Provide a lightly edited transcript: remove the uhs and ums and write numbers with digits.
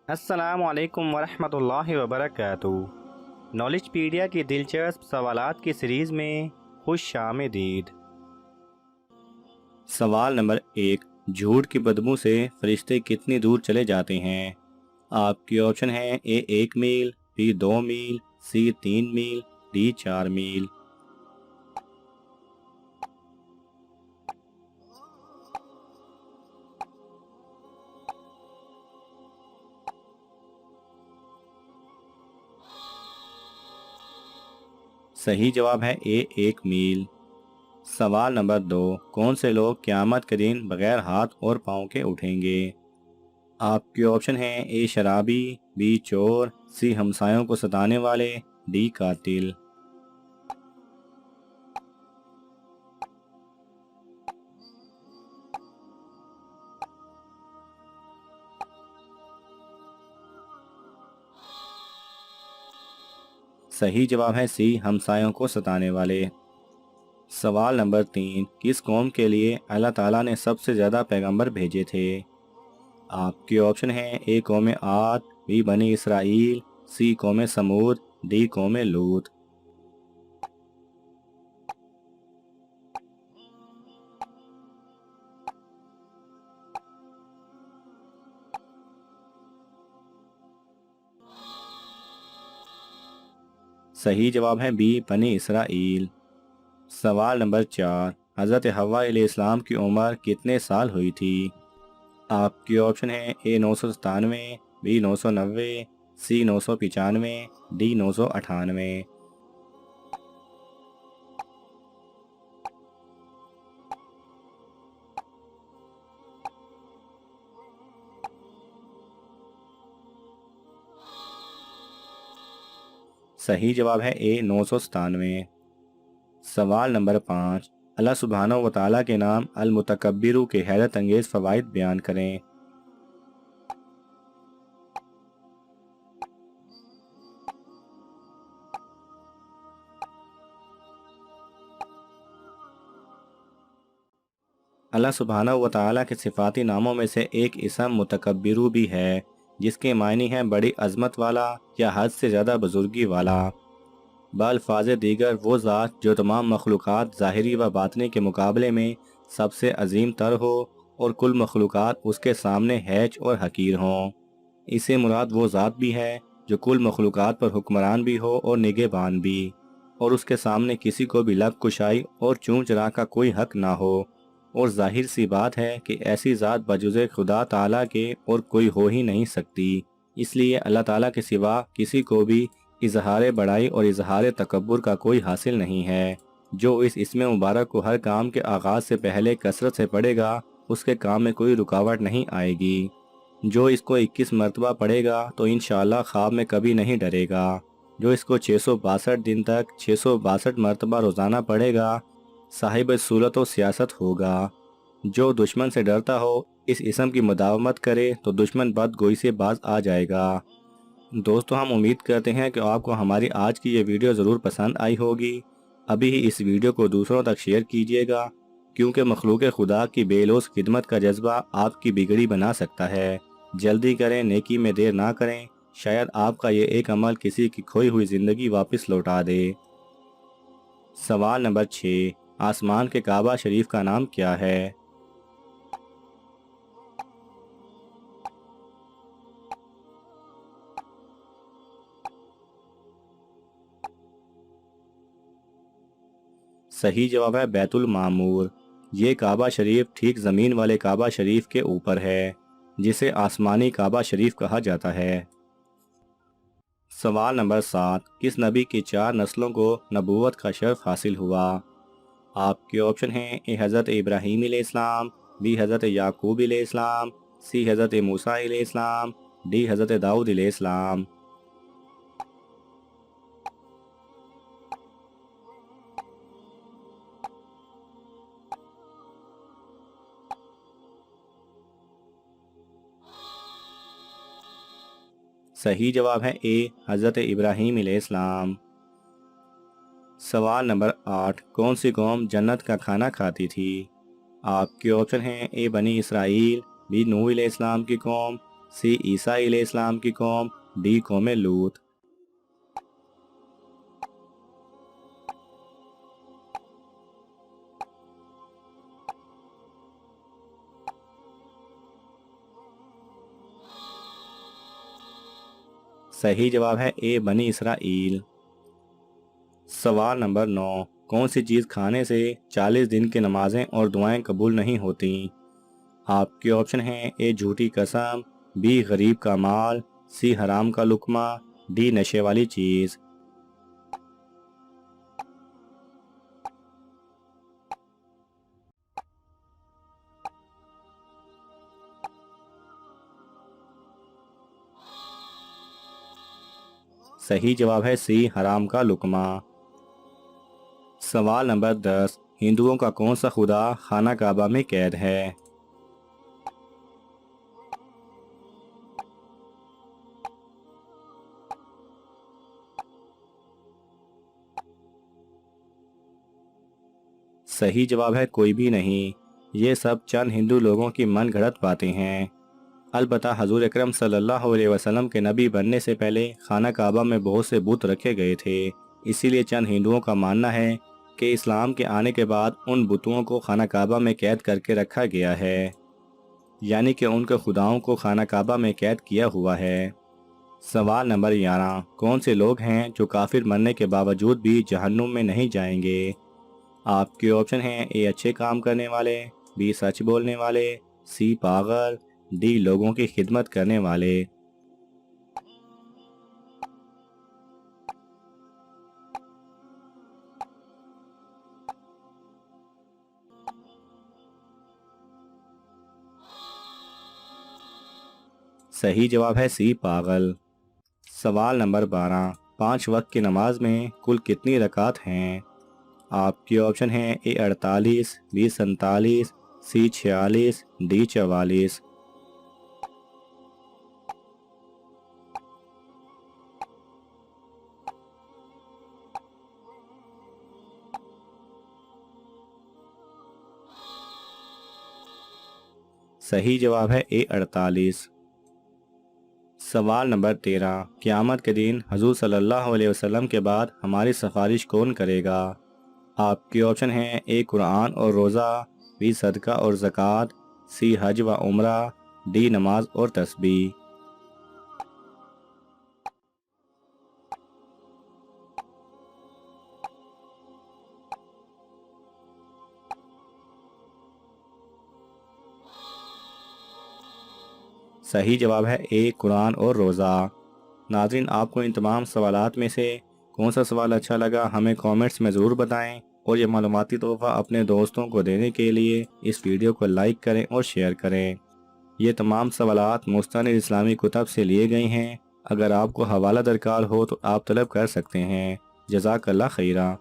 السلام علیکم ورحمۃ اللہ وبرکاتہ۔ نالج پیڈیا کی دلچسپ سوالات کی سیریز میں خوش آمدید۔ سوال نمبر 1، جھوٹ کی بدبو سے فرشتے کتنی دور چلے جاتے ہیں؟ آپ کی آپشن ہے اے 1 میل، be 2 mile, C 3 mile, D 4 میل۔ صحیح جواب ہے اے 1 میل۔ سوال نمبر 2، کون سے لوگ قیامت کے دن بغیر ہاتھ اور پاؤں کے اٹھیں گے؟ آپ کی آپشن ہے اے شرابی، بی چور، سی ہمسایوں کو ستانے والے، ڈی قاتل۔ صحیح جواب ہے سی ہمسایوں کو ستانے والے۔ سوال نمبر 3، کس قوم کے لیے اللہ تعالیٰ نے سب سے زیادہ پیغمبر بھیجے تھے؟ آپ کی آپشن ہے اے قوم عاد، بی بنی اسرائیل، سی قوم سمود، ڈی قوم لوط۔ صحیح جواب ہے بی بنی اسرائیل۔ سوال نمبر 4، حضرت حوا علیہ السلام کی عمر کتنے سال ہوئی تھی؟ آپ کی آپشن ہے اے 997، بی 990، سی 995، ڈی 998۔ صحیح جواب ہے اے 997۔ سوال نمبر 5، اللہ سبحانہ و تعالیٰ کے نام المتکبر کے حیرت انگیز فوائد بیان کریں۔ اللہ سبحانہ و تعالیٰ کے صفاتی ناموں میں سے ایک اسم متکبر بھی ہے، جس کے معنی ہیں بڑی عظمت والا یا حد سے زیادہ بزرگی والا۔ بالفاظ دیگر وہ ذات جو تمام مخلوقات ظاہری و باطنی کے مقابلے میں سب سے عظیم تر ہو اور کل مخلوقات اس کے سامنے ہیچ اور حقیر ہوں۔ اس سے مراد وہ ذات بھی ہے جو کل مخلوقات پر حکمران بھی ہو اور نگہبان بھی، اور اس کے سامنے کسی کو بھی لب کشائی اور چون چرا کا کوئی حق نہ ہو، اور ظاہر سی بات ہے کہ ایسی ذات بجز خدا تعالیٰ کے اور کوئی ہو ہی نہیں سکتی۔ اس لیے اللہ تعالیٰ کے سوا کسی کو بھی اظہار بڑائی اور اظہار تکبر کا کوئی حاصل نہیں ہے۔ جو اس اسم مبارک کو ہر کام کے آغاز سے پہلے کثرت سے پڑھے گا، اس کے کام میں کوئی رکاوٹ نہیں آئے گی۔ جو اس کو 21 مرتبہ پڑھے گا تو انشاءاللہ خواب میں کبھی نہیں ڈرے گا۔ جو اس کو 662 دن تک 662 مرتبہ روزانہ پڑھے گا، صاحب صورت و سیاست ہوگا۔ جو دشمن سے ڈرتا ہو، اس اسم کی مداومت کرے تو دشمن بدگوئی سے باز آ جائے گا۔ دوستو، ہم امید کرتے ہیں کہ آپ کو ہماری آج کی یہ ویڈیو ضرور پسند آئی ہوگی۔ ابھی ہی اس ویڈیو کو دوسروں تک شیئر کیجیے گا، کیونکہ مخلوق خدا کی بے لوث خدمت کا جذبہ آپ کی بگڑی بنا سکتا ہے۔ جلدی کریں، نیکی میں دیر نہ کریں، شاید آپ کا یہ ایک عمل کسی کی کھوئی ہوئی زندگی واپس لوٹا دے۔ سوال نمبر 6، آسمان کے کعبہ شریف کا نام کیا ہے؟ صحیح جواب ہے بیت المعمور۔ یہ کعبہ شریف ٹھیک زمین والے کعبہ شریف کے اوپر ہے، جسے آسمانی کعبہ شریف کہا جاتا ہے۔ سوال نمبر 7، کس نبی کی 4 نسلوں کو نبوت کا شرف حاصل ہوا؟ آپ کے آپشن ہیں اے حضرت ابراہیم علیہ السلام، بی حضرت یعقوب علیہ السلام، سی حضرت موسیٰ علیہ السلام، ڈی حضرت داؤد علیہ السلام۔ صحیح جواب ہے اے حضرت ابراہیم علیہ السلام۔ سوال نمبر 8، کون سی قوم جنت کا کھانا کھاتی تھی؟ آپ کے آپشن ہیں اے بنی اسرائیل، بی نوح علیہ السلام کی قوم، سی عیسیٰ علیہ السلام کی قوم، ڈی قوم لوط۔ صحیح جواب ہے اے بنی اسرائیل۔ سوال نمبر 9، کون سی چیز کھانے سے 40 دن کی نمازیں اور دعائیں قبول نہیں ہوتی؟ آپ کے آپشن ہیں اے جھوٹی قسم، بی غریب کا مال، سی حرام کا لقمہ، ڈی نشے والی چیز۔ صحیح جواب ہے سی حرام کا لقمہ۔ سوال نمبر 10، ہندوؤں کا کون سا خدا خانہ کعبہ میں قید ہے؟ صحیح جواب ہے کوئی بھی نہیں، یہ سب چند ہندو لوگوں کی من گھڑت باتیں ہیں۔ البتہ حضور اکرم صلی اللہ علیہ وسلم کے نبی بننے سے پہلے خانہ کعبہ میں بہت سے بت رکھے گئے تھے، اسی لیے چند ہندوؤں کا ماننا ہے کہ اسلام کے آنے کے بعد ان بتوں کو خانہ کعبہ میں قید کر کے رکھا گیا ہے، یعنی کہ ان کے خداؤں کو خانہ کعبہ میں قید کیا ہوا ہے۔ سوال نمبر 11، کون سے لوگ ہیں جو کافر مرنے کے باوجود بھی جہنم میں نہیں جائیں گے؟ آپ کے آپشن ہیں اے اچھے کام کرنے والے، بی سچ بولنے والے، سی پاگل، ڈی لوگوں کی خدمت کرنے والے۔ صحیح جواب ہے سی پاگل۔ سوال نمبر 12، 5 وقت کی نماز میں کل کتنی رکعت ہیں؟ آپ کے آپشن ہیں اے 48، بی 47، سی 46، ڈی 44۔ صحیح جواب ہے اے 48۔ سوال نمبر 13، قیامت کے دن حضور صلی اللہ علیہ وسلم کے بعد ہماری سفارش کون کرے گا؟ آپ کے آپشن ہیں اے قرآن اور روزہ، بی صدقہ اور زکوٰۃ، سی حج و عمرہ، ڈی نماز اور تسبیح۔ صحیح جواب ہے اے قرآن اور روزہ۔ ناظرین، آپ کو ان تمام سوالات میں سے کون سا سوال اچھا لگا ہمیں کامنٹس میں ضرور بتائیں، اور یہ معلوماتی تحفہ اپنے دوستوں کو دینے کے لیے اس ویڈیو کو لائک کریں اور شیئر کریں۔ یہ تمام سوالات مستند اسلامی کتب سے لیے گئے ہیں، اگر آپ کو حوالہ درکار ہو تو آپ طلب کر سکتے ہیں۔ جزاک اللہ خیرہ۔